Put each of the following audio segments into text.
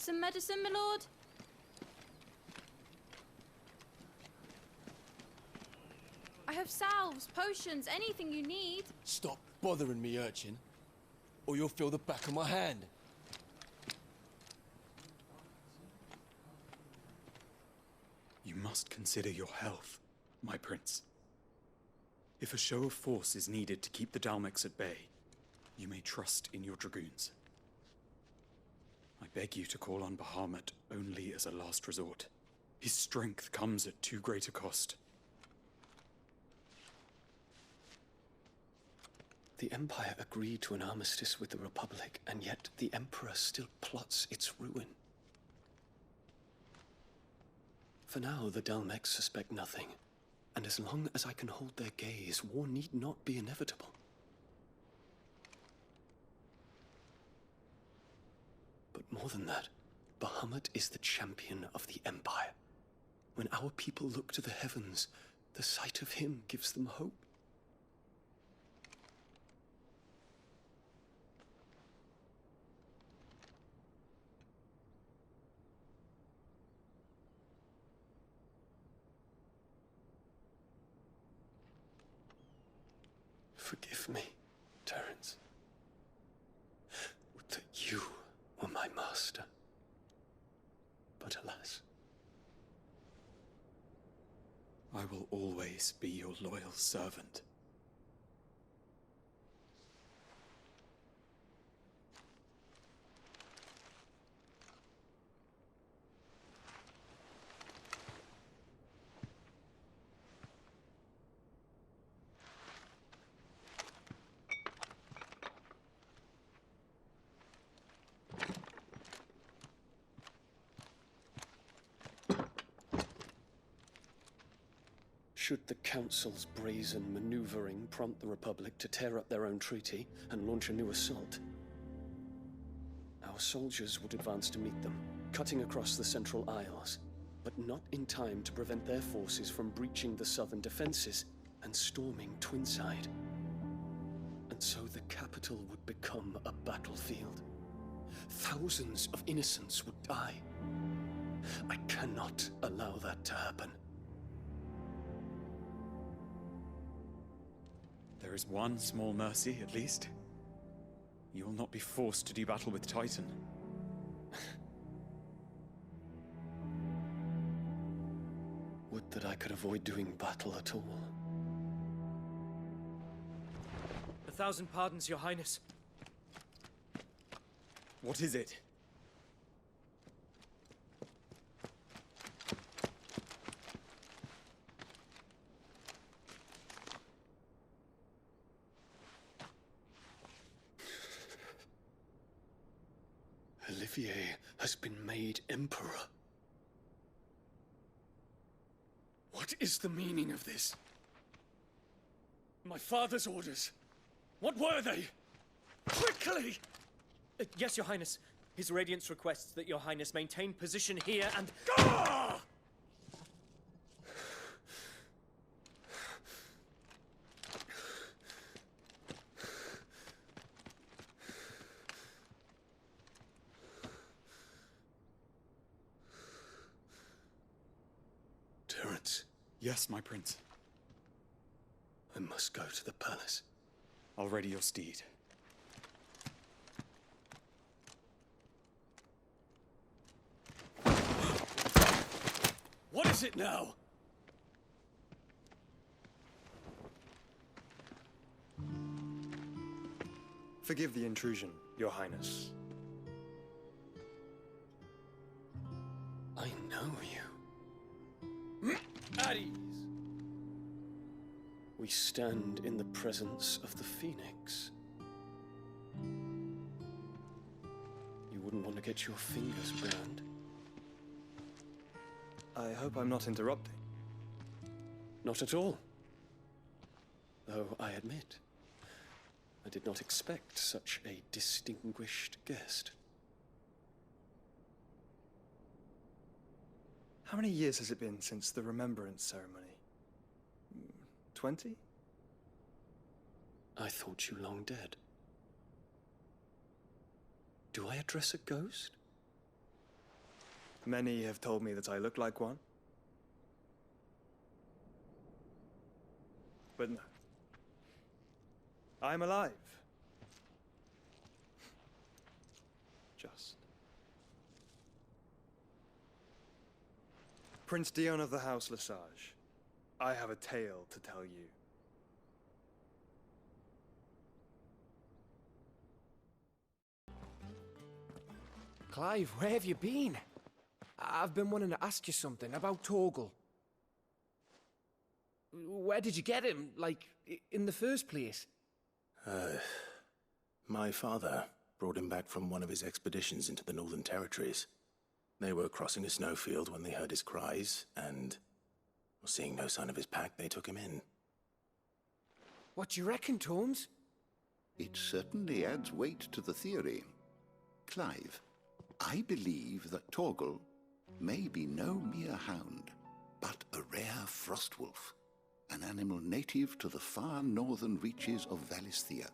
some medicine, my lord? I have salves, potions, anything you need. Stop bothering me, urchin, or you'll feel the back of my hand. You must consider your health, my prince. If a show of force is needed to keep the Dalmex at bay, you may trust in your dragoons. I beg you to call on Bahamut only as a last resort. His strength comes at too great a cost. The Empire agreed to an armistice with the Republic, and yet the Emperor still plots its ruin. For now, the Dalmex suspect nothing, and as long as I can hold their gaze, war need not be inevitable. But more than that, Bahamut is the champion of the Empire. When our people look to the heavens, the sight of him gives them hope. Forgive me, Terence. Would that you were my master. But alas. I will always be your loyal servant. Should the Council's brazen maneuvering prompt the Republic to tear up their own treaty and launch a new assault, our soldiers would advance to meet them, cutting across the Central Isles, but not in time to prevent their forces from breaching the southern defenses and storming Twinside. And so the capital would become a battlefield. Thousands of innocents would die. I cannot allow that to happen. There is one small mercy, at least. You will not be forced to do battle with Titan. Would that I could avoid doing battle at all. 1,000 pardons, Your Highness. What is it? Olivier has been made Emperor. What is the meaning of this? My father's orders. What were they? Quickly! Yes, Your Highness. His Radiance requests that Your Highness maintain position here and... Ah! Terence, Yes, my prince. I must go to the palace. I'll ready your steed. What is it now? Forgive the intrusion, Your Highness. I know you. At ease. We stand in the presence of the Phoenix. You wouldn't want to get your fingers burned. I hope I'm not interrupting. Not at all. Though I admit, I did not expect such a distinguished guest. How many years has it been since the Remembrance Ceremony? 20? I thought you long dead. Do I address a ghost? Many have told me that I look like one. But no. I'm alive. Just. Prince Dion of the House Lesage, I have a tale to tell you. Clive, where have you been? I've been wanting to ask you something about Torgal. Where did you get him, like, in the first place? My father brought him back from one of his expeditions into the Northern Territories. They were crossing a snowfield when they heard his cries, and, seeing no sign of his pack, they took him in. What do you reckon, Tomes? It certainly adds weight to the theory. Clive, I believe that Torgal may be no mere hound, but a rare frostwolf, an animal native to the far northern reaches of Valisthea.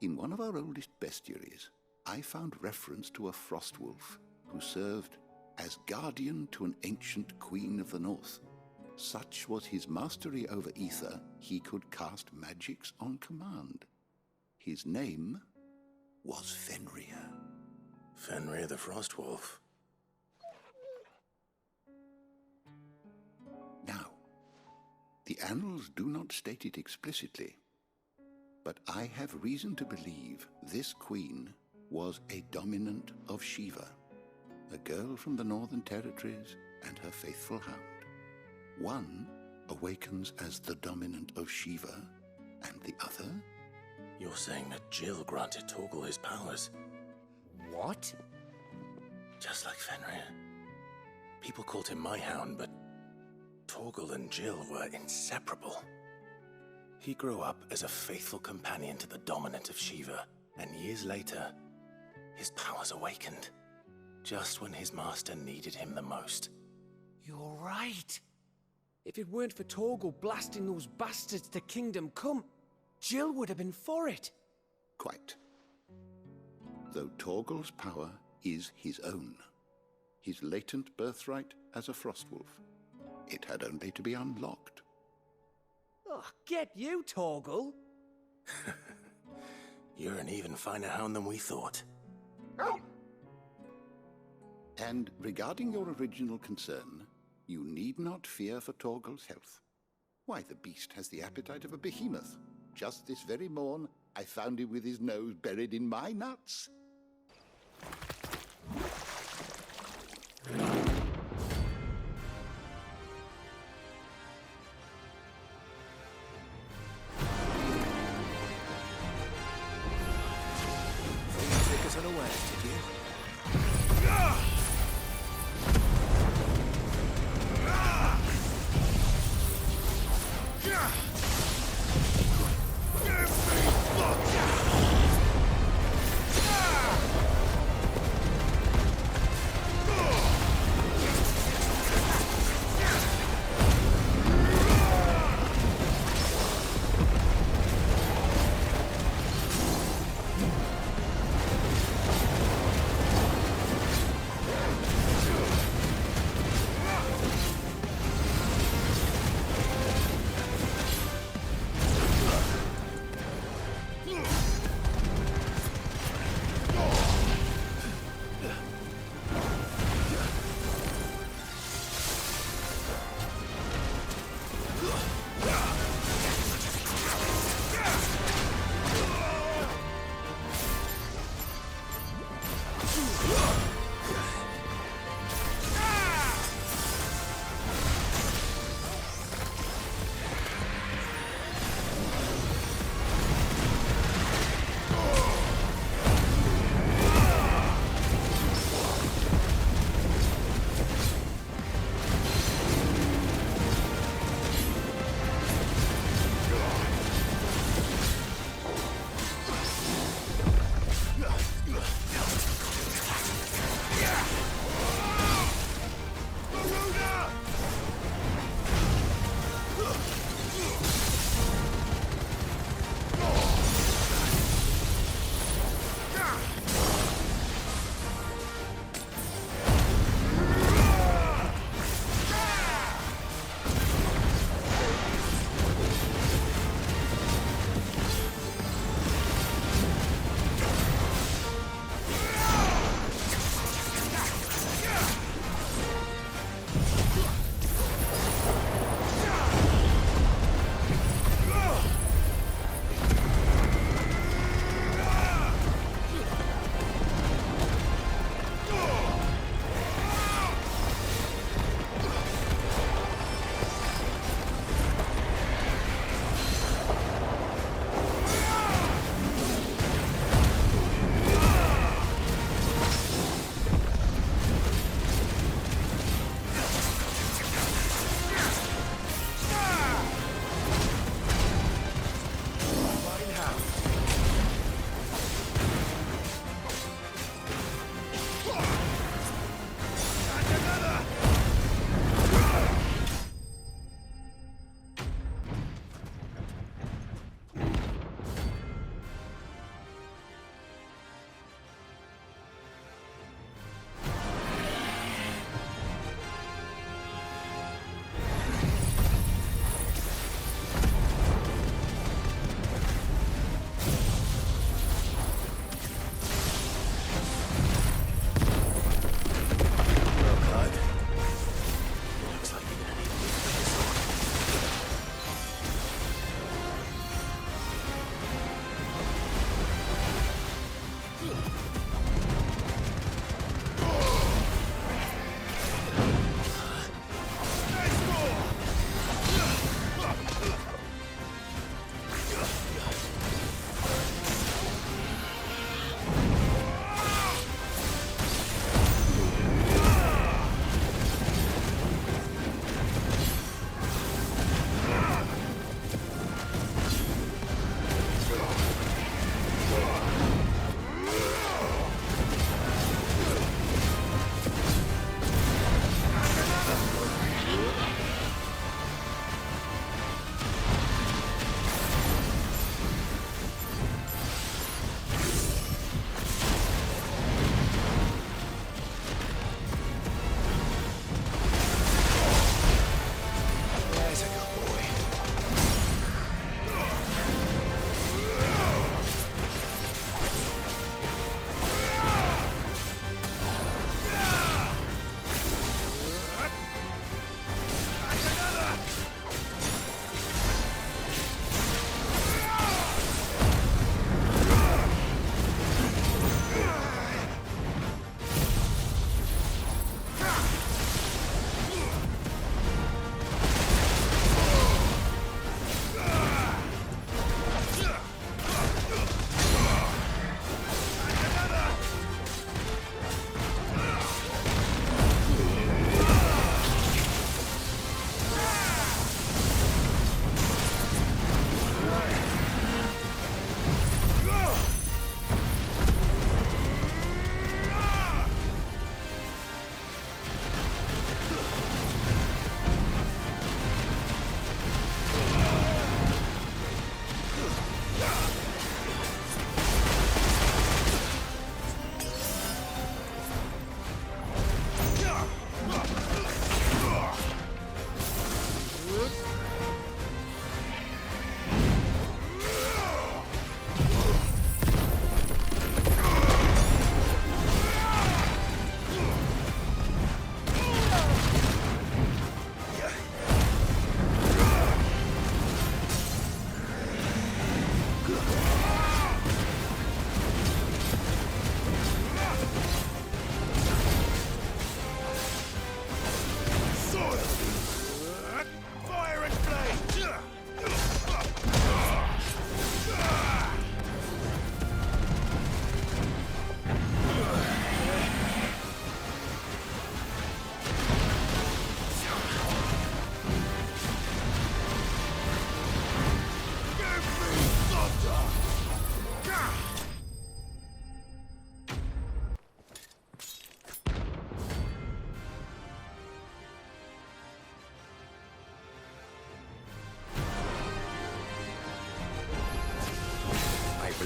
In one of our oldest bestiaries, I found reference to a frostwolf who served as guardian to an ancient queen of the north. Such was his mastery over ether, he could cast magics on command. His name was Fenrir. Fenrir the Frostwolf. Now, the annals do not state it explicitly, but I have reason to believe this queen was a dominant of Shiva, a girl from the Northern Territories and her faithful hound. One awakens as the dominant of Shiva, and the other? You're saying that Jill granted Torgal his powers? What? Just like Fenrir. People called him my hound, but Torgal and Jill were inseparable. He grew up as a faithful companion to the dominant of Shiva, and years later, his powers awakened, just when his master needed him the most. You're right. If it weren't for Torgal blasting those bastards to Kingdom Come, Jill would have been for it. Quite. Though Torgal's power is his own, his latent birthright as a Frostwolf, it had only to be unlocked. Oh, get you, Torgal. You're an even finer hound than we thought. And regarding your original concern, you need not fear for Torgal's health. Why, the beast has the appetite of a behemoth. Just this very morn, I found him with his nose buried in my nuts. Take us unawares, did you?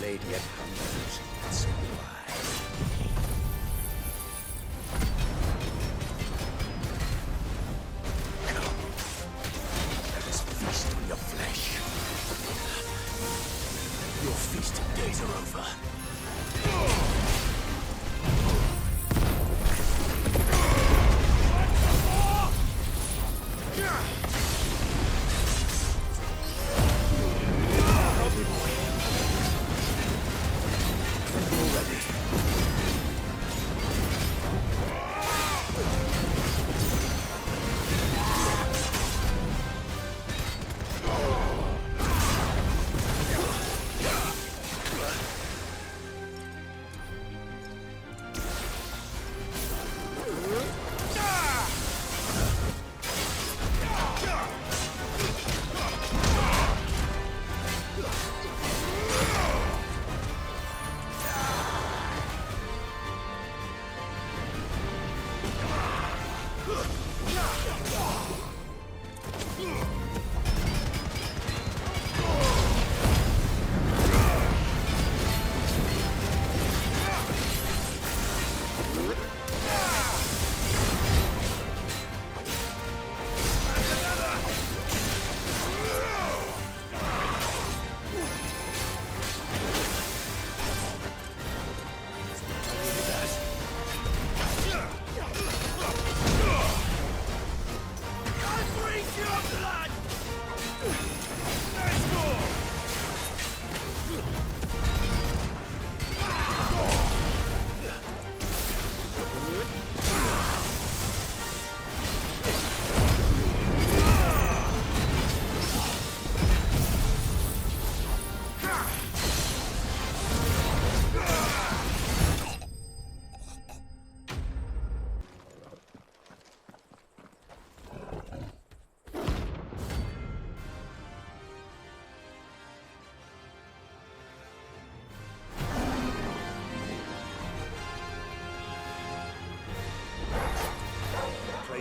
blade yet hungers, so do I. Come, let us feast on your flesh. Your feasting days are over.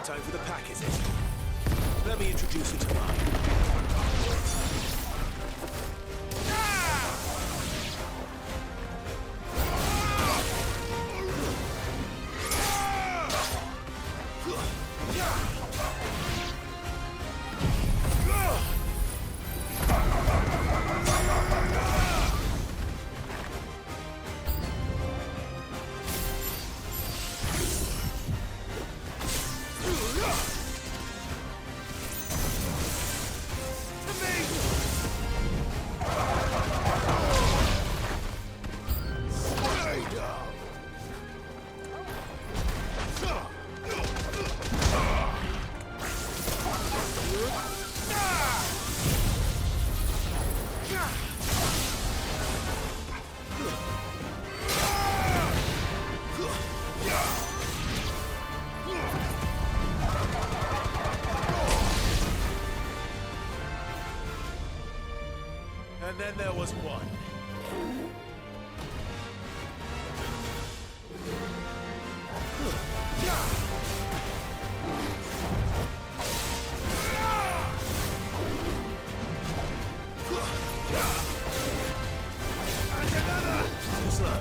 Time for the pack, is it? Let me introduce you to mine. And then there was one. And another! Too slow.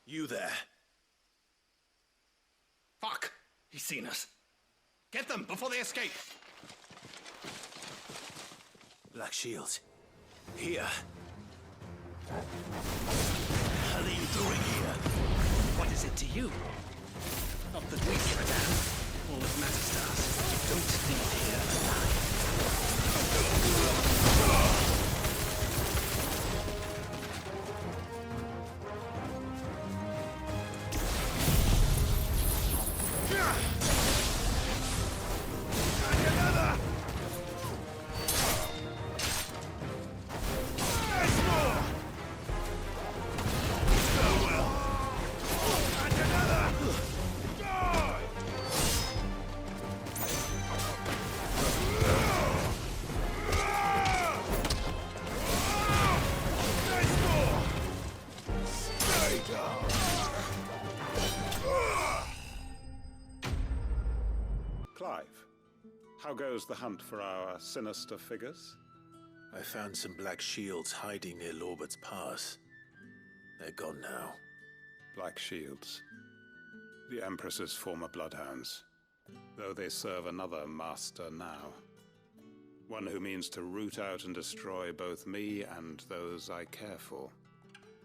You there. Fuck! He's seen us. Get them before they escape! Black Shields. Here. What the hell are you doing here? What is it to you? Not that we give a damn. All that matters to us. Don't leave here alive. Clive, how goes the hunt for our sinister figures? I found some Black Shields hiding near Lorbert's Pass. They're gone now. Black Shields. The Empress's former bloodhounds, though they serve another master now. One who means to root out and destroy both me and those I care for.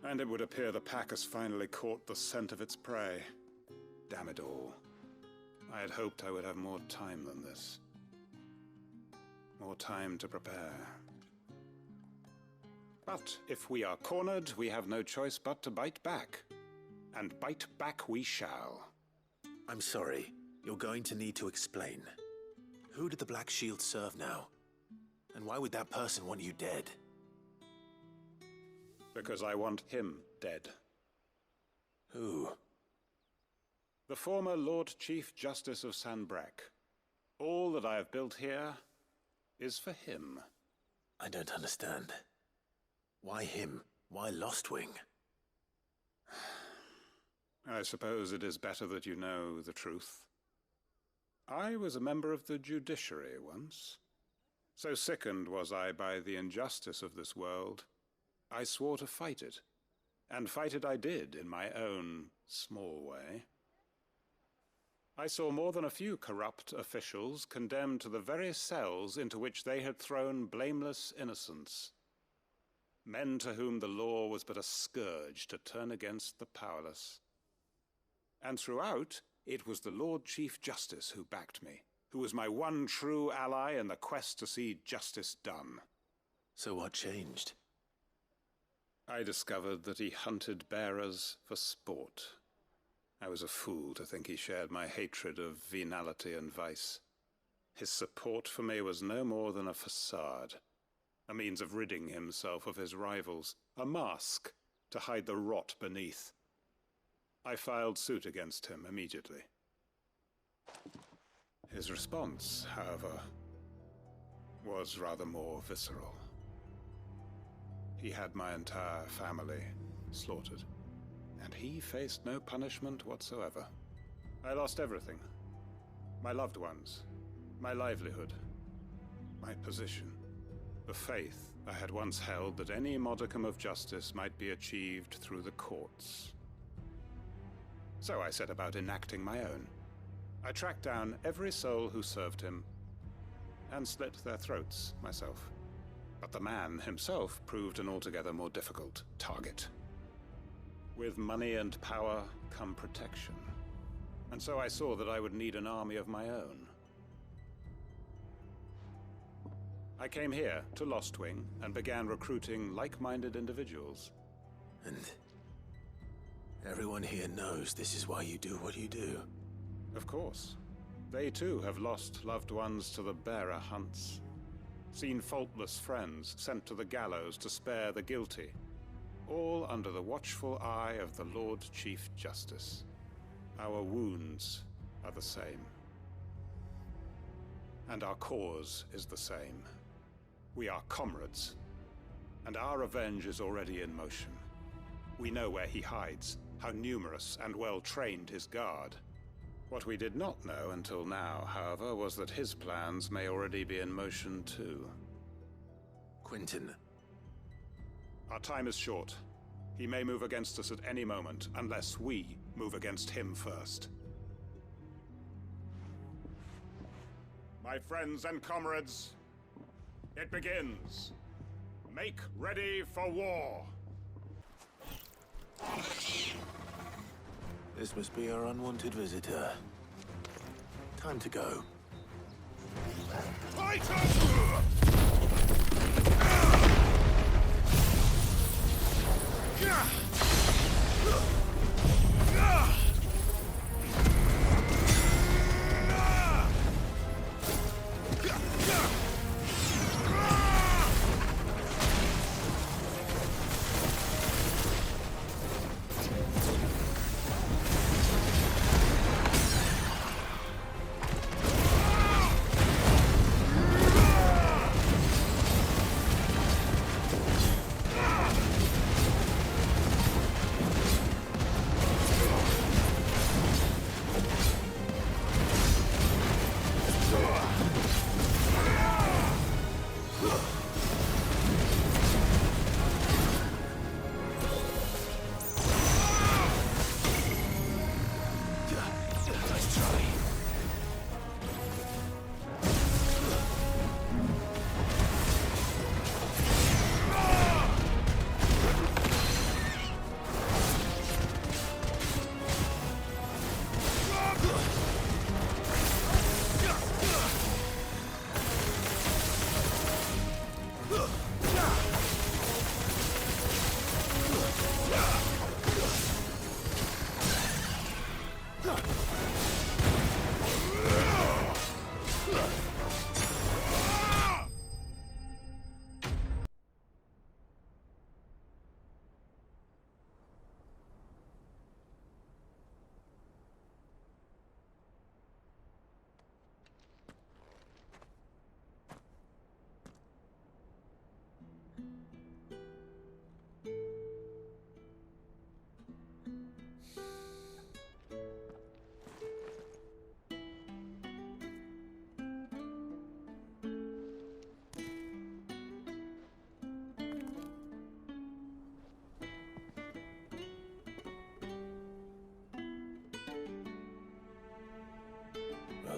And it would appear the pack has finally caught the scent of its prey. Damn it all. I had hoped I would have more time than this. More time to prepare. But if we are cornered, we have no choice but to bite back. And bite back we shall. I'm sorry. You're going to need to explain. Who did the Black Shield serve now? And why would that person want you dead? Because I want him dead. Who? The former Lord Chief Justice of Sanbreque. All that I have built here is for him. I don't understand. Why him? Why Lostwing? I suppose it is better that you know the truth. I was a member of the judiciary once. So sickened was I by the injustice of this world, I swore to fight it. And fight it I did, in my own small way. I saw more than a few corrupt officials condemned to the very cells into which they had thrown blameless innocents. Men to whom the law was but a scourge to turn against the powerless. And throughout, it was the Lord Chief Justice who backed me, who was my one true ally in the quest to see justice done. So what changed? I discovered that he hunted bearers for sport. I was a fool to think he shared my hatred of venality and vice. His support for me was no more than a facade, a means of ridding himself of his rivals, a mask to hide the rot beneath. I filed suit against him immediately. His response, however, was rather more visceral. He had my entire family slaughtered, and he faced no punishment whatsoever. I lost everything. My loved ones, my livelihood, my position, the faith I had once held that any modicum of justice might be achieved through the courts. So I set about enacting my own. I tracked down every soul who served him, and slit their throats myself. But the man himself proved an altogether more difficult target. With money and power come protection. And so I saw that I would need an army of my own. I came here to Lostwing and began recruiting like-minded individuals. And everyone here knows this is why you do what you do. Of course. They too have lost loved ones to the bearer hunts. Seen faultless friends sent to the gallows to spare the guilty. All under the watchful eye of the Lord Chief Justice. Our wounds are the same. And our cause is the same. We are comrades. And our revenge is already in motion. We know where he hides, how numerous and well-trained his guard. What we did not know until now, however, was that his plans may already be in motion too. Quentin. Our time is short. He may move against us at any moment, unless we move against him first. My friends and comrades, it begins. Make ready for war. This must be our unwanted visitor. Time to go.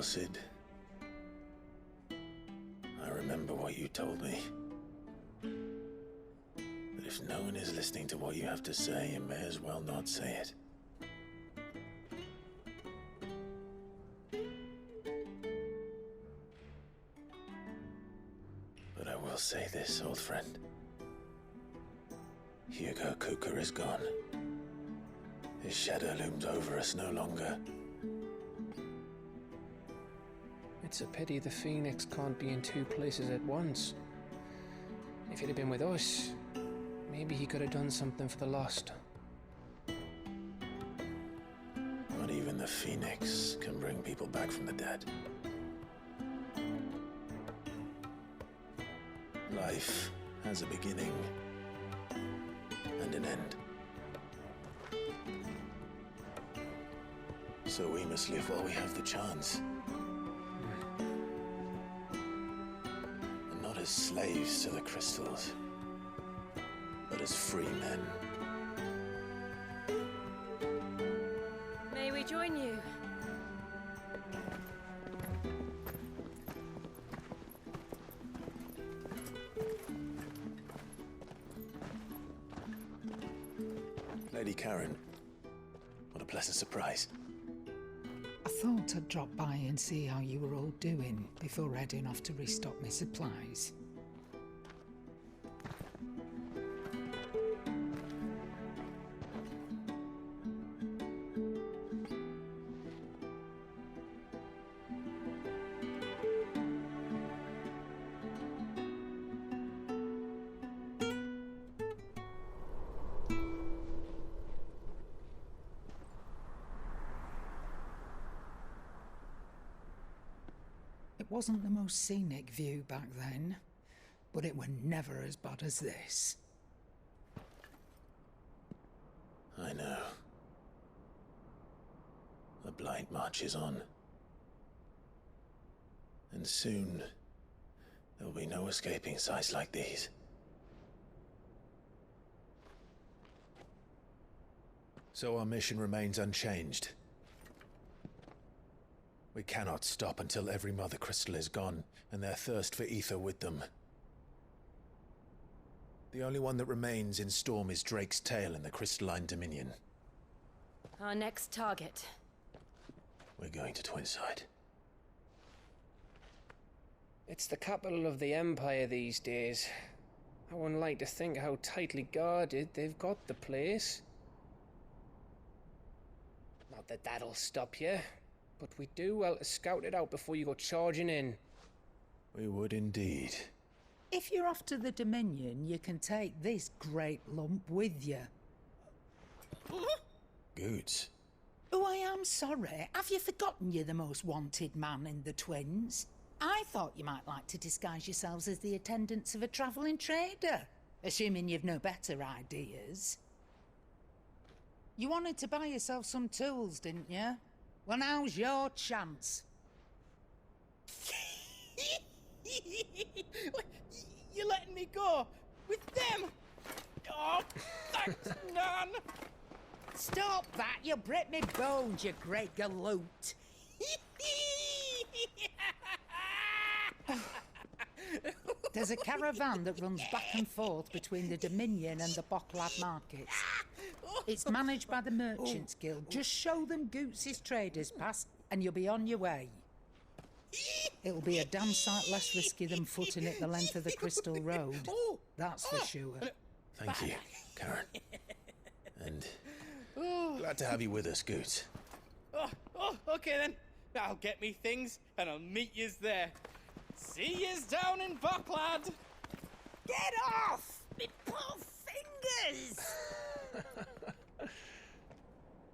Well, Sid, I remember what you told me. But if no one is listening to what you have to say, you may as well not say it. But I will say this, old friend. Hugo Kuka is gone. His shadow looms over us no longer. It's a pity the Phoenix can't be in two places at once. If he'd have been with us, maybe he could have done something for the lost. Not even the Phoenix can bring people back from the dead. Life has a beginning and an end. So we must live while we have the chance. And not as slaves to the crystals, but as free men. May we join you? Lady Karen, what a pleasant surprise. I thought I'd drop by and see how you were all doing before heading off to restock my supplies. It wasn't the most scenic view back then, but it were never as bad as this. I know. The Blight marches on. And soon, there'll be no escaping sights like these. So our mission remains unchanged. We cannot stop until every Mother Crystal is gone, and their thirst for ether with them. The only one that remains in Storm is Drake's Tail in the Crystalline Dominion. Our next target. We're going to Twinside. It's the capital of the Empire these days. I wouldn't like to think how tightly guarded they've got the place. Not that that'll stop you, but we'd do well to scout it out before you go charging in. We would indeed. If you're off to the Dominion, you can take this great lump with you. Goods. Oh, I am sorry. Have you forgotten you're the most wanted man in the Twins? I thought you might like to disguise yourselves as the attendants of a travelling trader, assuming you've no better ideas. You wanted to buy yourself some tools, didn't you? Well, now's your chance. You're letting me go with them? Oh, thanks, Nan. Stop that! You'll break me bones, you great galoot. There's a caravan that runs back and forth between the Dominion and the Bocklad markets. It's managed by the Merchants Guild. Just show them Goots' traders pass and you'll be on your way. It'll be a damn sight less risky than footing it the length of the Crystal Road. That's for sure. Thank you, Karen. And glad to have you with us, Goots. Okay then. I'll get me things and I'll meet yous there. See yous down in Bocklad. Get off! Me poor fingers!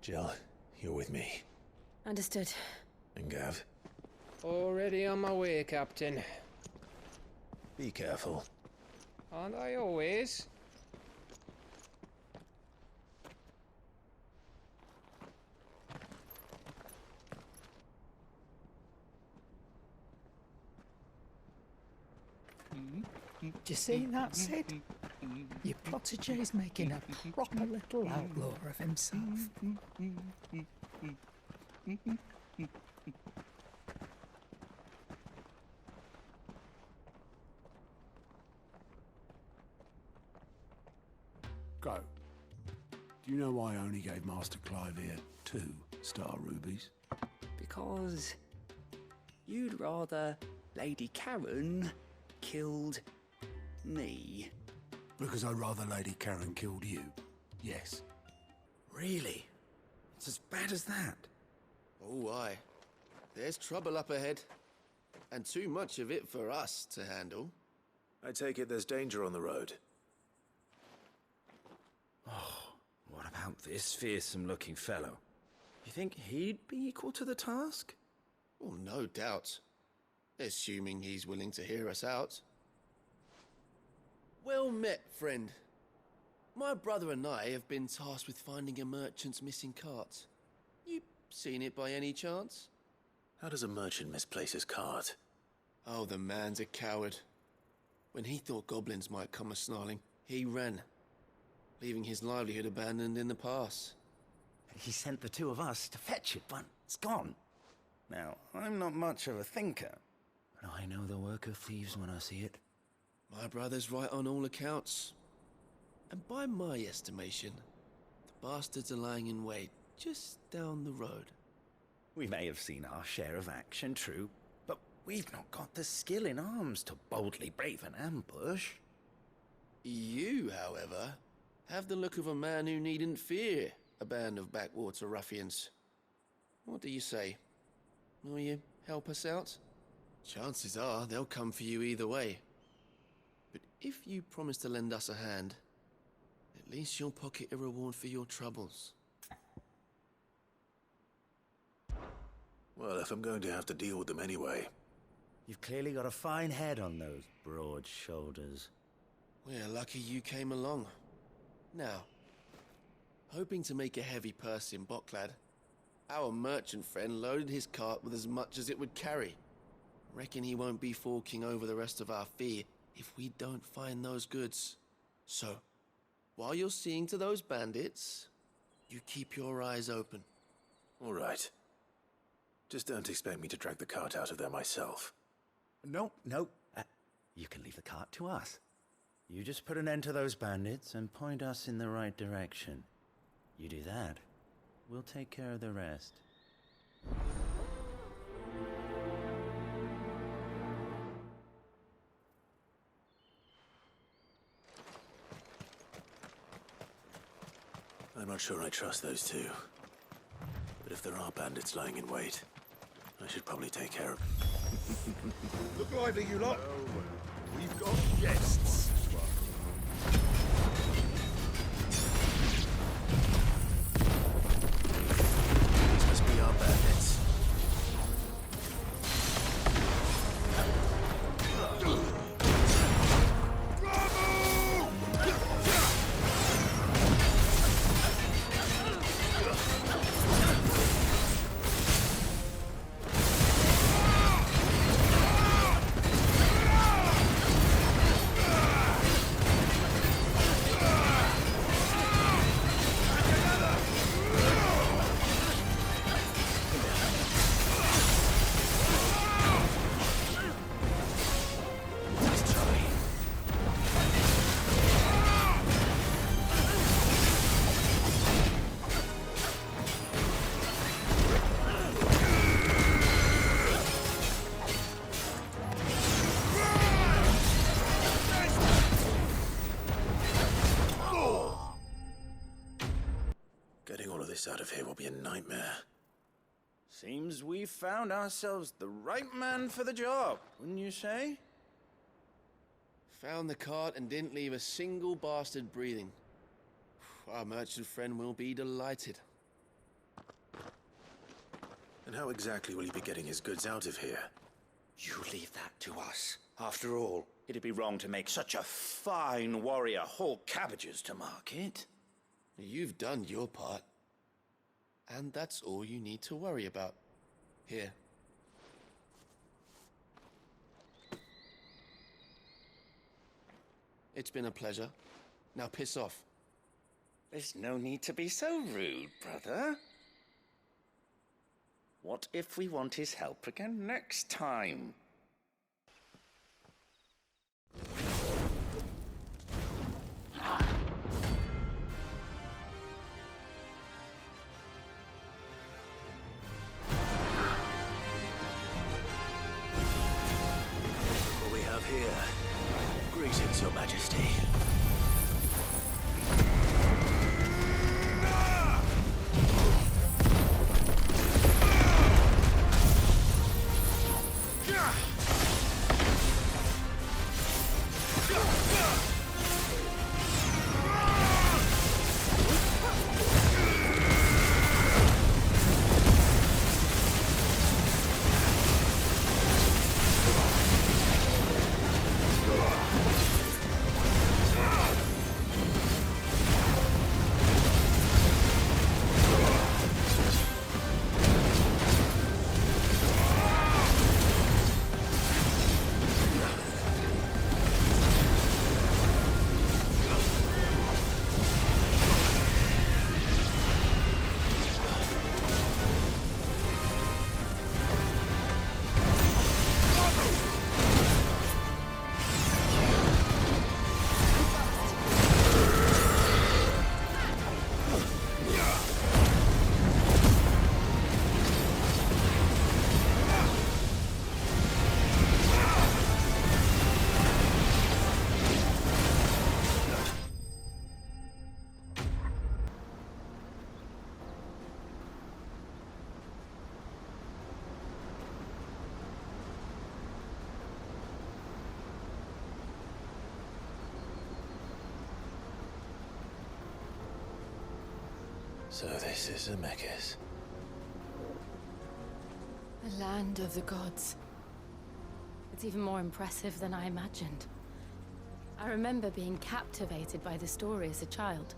Jill, you're with me. Understood. And Gav, Already on my way, Captain. be careful. Aren't I always? Do you see that, Sid? Your protégé's making a proper little outlaw of himself. Go. Do you know why I only gave Master Clive here 2 star rubies? Because you'd rather Lady Karen killed me. Because I'd rather Lady Karen killed you. Yes. Really? It's as bad as that? Oh, aye. There's trouble up ahead. And too much of it for us to handle. I take it there's danger on the road. Oh, what about this fearsome-looking fellow? You think he'd be equal to the task? Oh, no doubt. Assuming he's willing to hear us out. Well met, friend. My brother and I have been tasked with finding a merchant's missing cart. You seen it by any chance? How does a merchant misplace his cart? Oh, the man's a coward. When he thought goblins might come a-snarling, he ran, leaving his livelihood abandoned in the pass. He sent the 2 of us to fetch it, but it's gone. Now, I'm not much of a thinker, but I know the work of thieves when I see it. My brother's right on all accounts. And by my estimation, the bastards are lying in wait just down the road. We may have seen our share of action, true, but we've not got the skill in arms to boldly brave an ambush. You, however, have the look of a man who needn't fear a band of backwater ruffians. What do you say? Will you help us out? Chances are they'll come for you either way. But if you promise to lend us a hand, at least you'll pocket a reward for your troubles. Well, if I'm going to have to deal with them anyway. You've clearly got a fine head on those broad shoulders. We're lucky you came along. Now, hoping to make a heavy purse in Boklad, our merchant friend loaded his cart with as much as it would carry. Reckon he won't be forking over the rest of our fee if we don't find those goods. So, while you're seeing to those bandits, you keep your eyes open. All right. Just don't expect me to drag the cart out of there myself. No. You can leave the cart to us. You just put an end to those bandits and point us in the right direction. You do that, we'll take care of the rest. I'm not sure I trust those 2. But if there are bandits lying in wait, I should probably take care of them. Look lively, you lot! We've got guests! These must be our bandits. Out of here will be a nightmare. Seems we've found ourselves the right man for the job, wouldn't you say? Found the cart and didn't leave a single bastard breathing. Our merchant friend will be delighted. And how exactly will he be getting his goods out of here? You leave that to us. After all, it'd be wrong to make such a fine warrior haul cabbages to market. You've done your part. And that's all you need to worry about. Here. It's been a pleasure. Now piss off. There's no need to be so rude, brother. What if we want his help again next time? Majesty. So this is Aegis. The land of the gods. It's even more impressive than I imagined. I remember being captivated by the story as a child.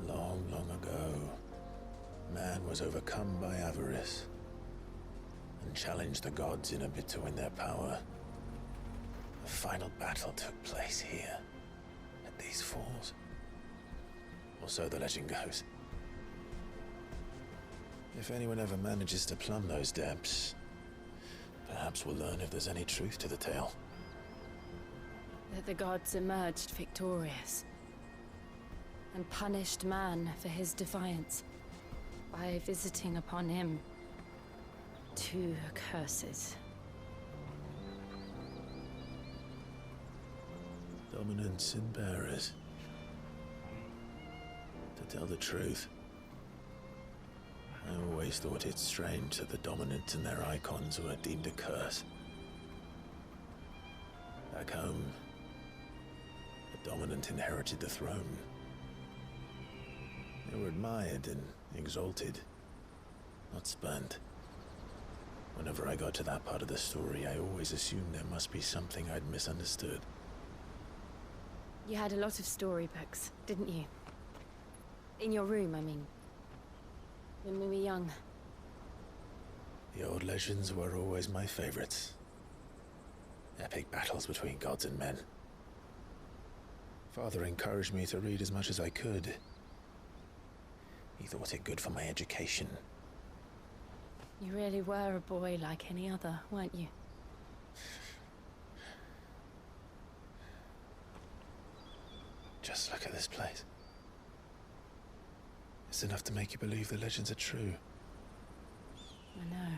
Long, long ago, man was overcome by avarice and challenged the gods in a bid to win their power. The final battle took place here, at these falls. Or so the legend goes. If anyone ever manages to plumb those depths, perhaps we'll learn if there's any truth to the tale. That the gods emerged victorious and punished man for his defiance by visiting upon him 2 curses. Dominants and bearers. To tell the truth, I always thought it strange that the dominant and their icons were deemed a curse. Back home, the dominant inherited the throne. They were admired and exalted, not spurned. Whenever I got to that part of the story, I always assumed there must be something I'd misunderstood. You had a lot of storybooks, didn't you? In your room, I mean. When we were young. The old legends were always my favorites. Epic battles between gods and men. Father encouraged me to read as much as I could. He thought it good for my education. You really were a boy like any other, weren't you? Just look at this place. It's enough to make you believe the legends are true. I know.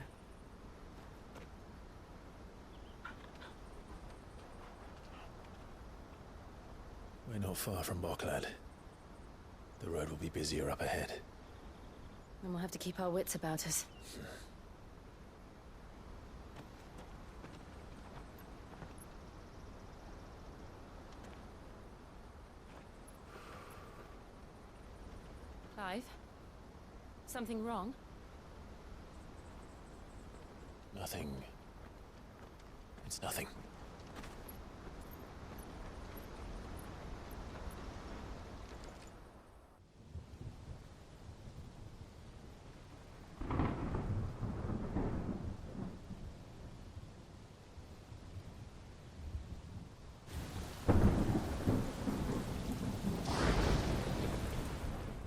We're not far from Boklad. The road will be busier up ahead. Then we'll have to keep our wits about us. Clive? Something wrong? Nothing. It's nothing.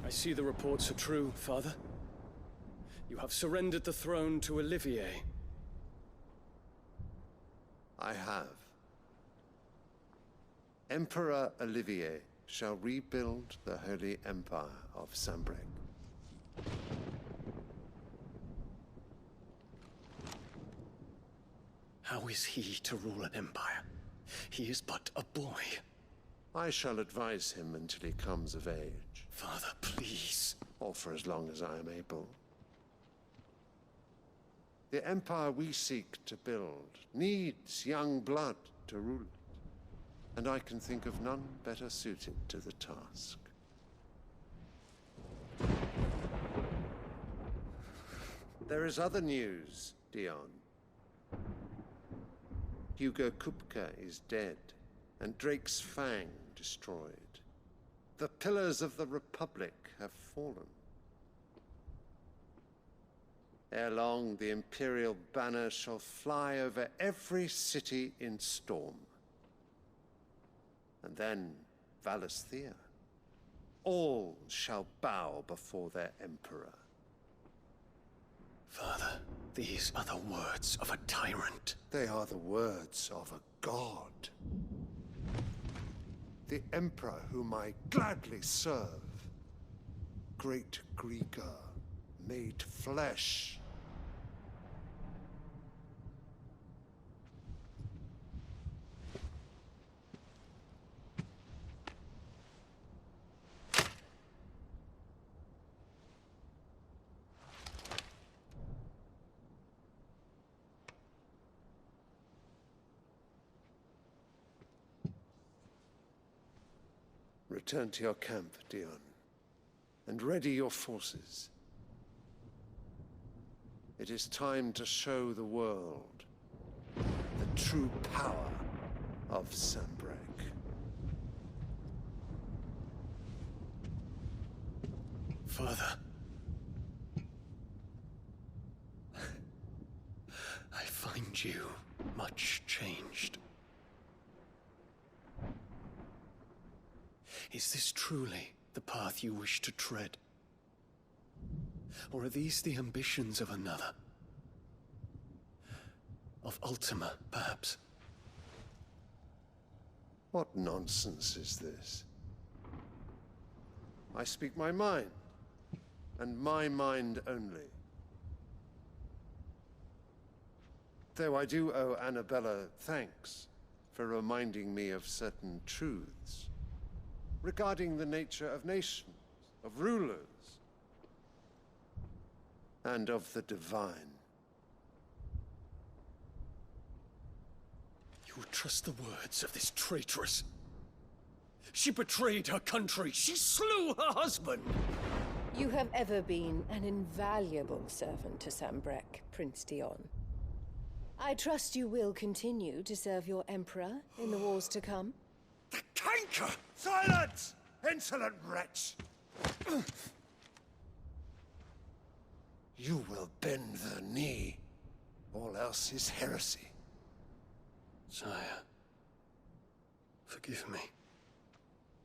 I see the reports are true, Father. You have surrendered the throne to Olivier. I have. Emperor Olivier shall rebuild the Holy Empire of Sanbreque. How is he to rule an empire? He is but a boy. I shall advise him until he comes of age. Father, please. Or for as long as I am able. The empire we seek to build needs young blood to rule it, and I can think of none better suited to the task. There is other news, Dion. Hugo Kupka is dead, and Drake's Fang destroyed. The pillars of the Republic have fallen. Ere long, the Imperial banner shall fly over every city in Storm. And then Valisthea. All shall bow before their Emperor. Father, these are the words of a tyrant. They are the words of a god. The Emperor whom I gladly serve. Great Grieger, made flesh. Return to your camp, Dion, and ready your forces. It is time to show the world the true power of Sanbreque. Father, I find you much changed. Is this truly the path you wish to tread? Or are these the ambitions of another? Of Ultima, perhaps? What nonsense is this? I speak my mind, and my mind only. Though I do owe Annabella thanks for reminding me of certain truths regarding the nature of nations, of rulers, and of the divine. You would trust the words of this traitress? She betrayed her country. She slew her husband. You have ever been an invaluable servant to Sanbreque, Prince Dion. I trust you will continue to serve your Emperor in the wars to come. The canker! Silence! Insolent wretch! You will bend the knee. All else is heresy. Sire, forgive me.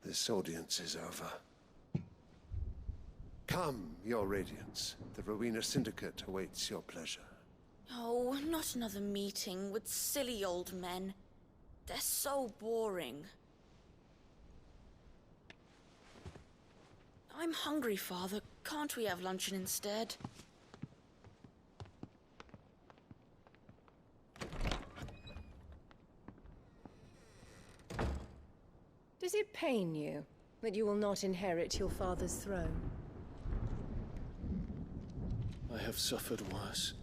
This audience is over. Come, your Radiance. The Rowena Syndicate awaits your pleasure. Oh, not another meeting with silly old men. They're so boring. I'm hungry, Father. Can't we have luncheon instead? Does it pain you that you will not inherit your father's throne? I have suffered worse.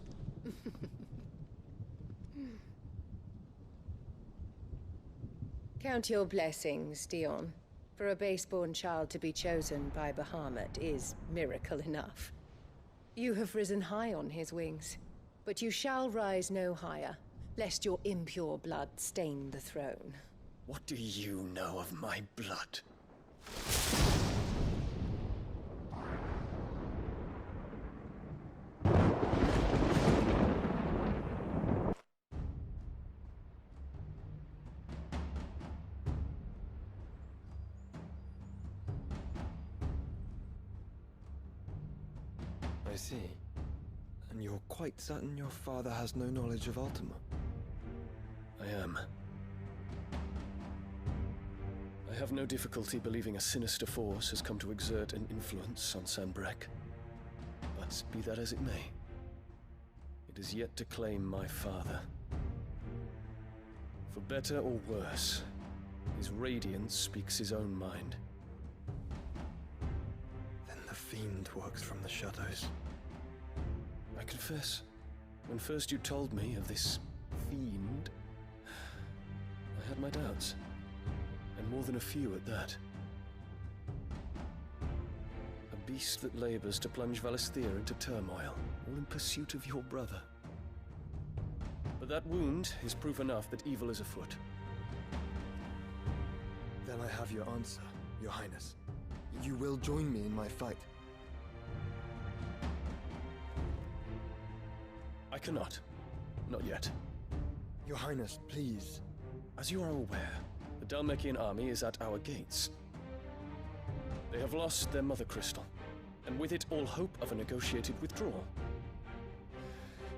Count your blessings, Dion. For a base-born child to be chosen by Bahamut is miracle enough. You have risen high on his wings, but you shall rise no higher, lest your impure blood stain the throne. What do you know of my blood? I see. And you're quite certain your father has no knowledge of Ultima? I am. I have no difficulty believing a sinister force has come to exert an influence on Sanbreque. But be that as it may, it is yet to claim my father. For better or worse, his radiance speaks his own mind. Then the fiend works from the shadows. I confess, when first you told me of this fiend, I had my doubts. And more than a few at that. A beast that labors to plunge Valisthea into turmoil, all in pursuit of your brother. But that wound is proof enough that evil is afoot. Then I have your answer, Your Highness. You will join me in my fight. I cannot. Not yet. Your Highness, please. As you are aware, the Dhalmekian army is at our gates. They have lost their mother crystal, and with it all hope of a negotiated withdrawal.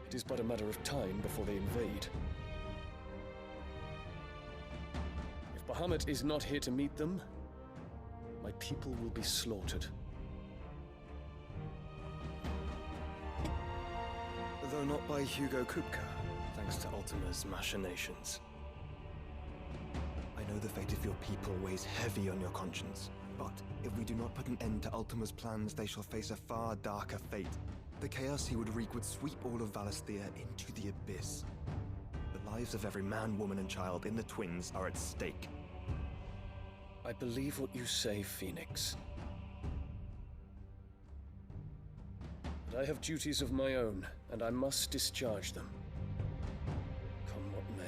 It is but a matter of time before they invade. If Bahamut is not here to meet them, my people will be slaughtered. Though not by Hugo Kupka, thanks to Ultima's machinations. I know the fate of your people weighs heavy on your conscience, but if we do not put an end to Ultima's plans, they shall face a far darker fate. The chaos he would wreak would sweep all of Valisthea into the abyss. The lives of every man, woman, and child in the Twins are at stake. I believe what you say, Phoenix. But I have duties of my own, and I must discharge them. Come what may.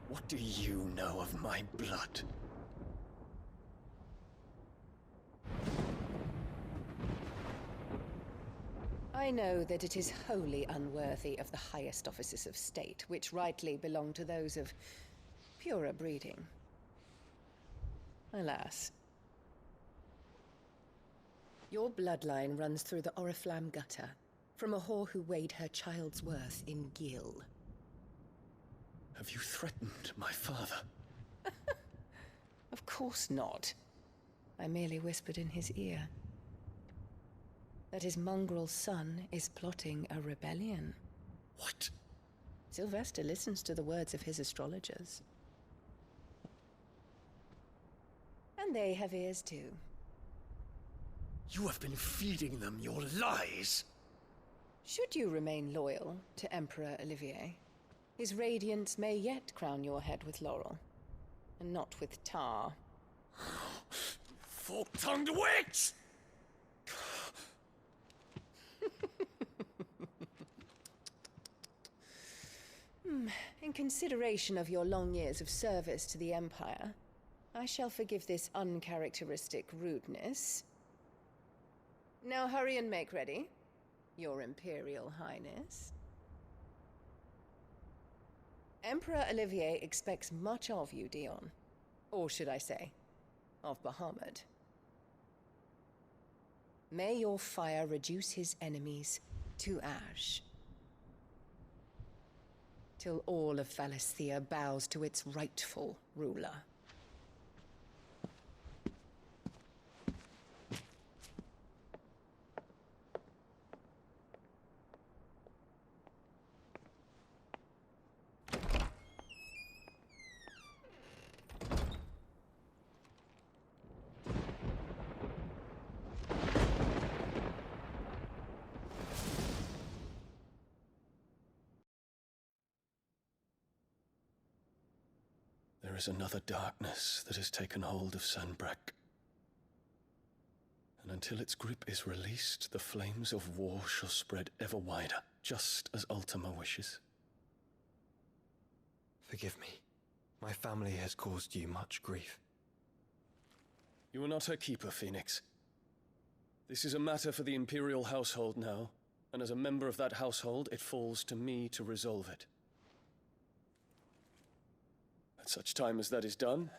What do you know of my blood? I know that it is wholly unworthy of the highest offices of state, which rightly belong to those of purer breeding. Alas. Your bloodline runs through the Oriflamme gutter, from a whore who weighed her child's worth in gil. Have you threatened my father? Of course not. I merely whispered in his ear that his mongrel son is plotting a rebellion. What? Sylvester listens to the words of his astrologers. And they have ears too. You have been feeding them your lies! Should you remain loyal to Emperor Olivier, his radiance may yet crown your head with laurel, and not with tar. Fork-tongued witch! In consideration of your long years of service to the Empire, I shall forgive this uncharacteristic rudeness. Now hurry and make ready, Your Imperial Highness. Emperor Olivier expects much of you, Dion. Or should I say, of Bahamut. May your fire reduce his enemies to ash, till all of Valisthea bows to its rightful ruler. There is another darkness that has taken hold of Sanbreque. And until its grip is released, the flames of war shall spread ever wider, just as Ultima wishes. Forgive me. My family has caused you much grief. You are not her keeper, Phoenix. This is a matter for the Imperial household now, and as a member of that household, it falls to me to resolve it. At such time as that is done,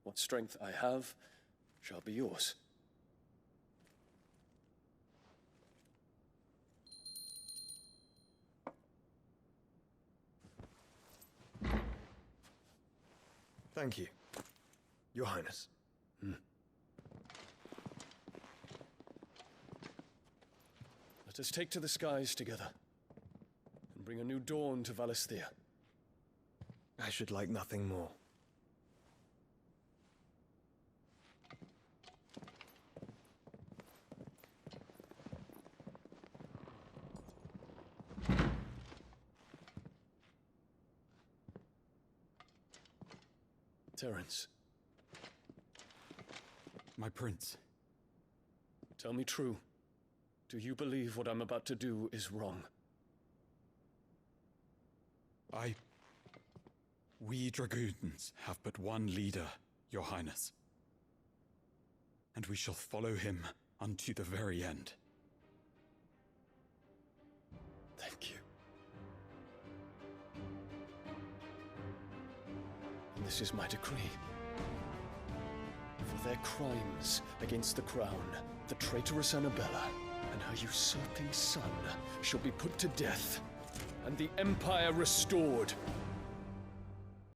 what strength I have shall be yours. Thank you. Your Highness. Let us take to the skies together, and bring a new dawn to Valisthea. I should like nothing more. Terence. My prince. Tell me true. Do you believe what I'm about to do is wrong? We dragoons have but one leader, Your Highness. And we shall follow him unto the very end. Thank you. And this is my decree. For their crimes against the crown, the traitorous Annabella and her usurping son shall be put to death, and the Empire restored.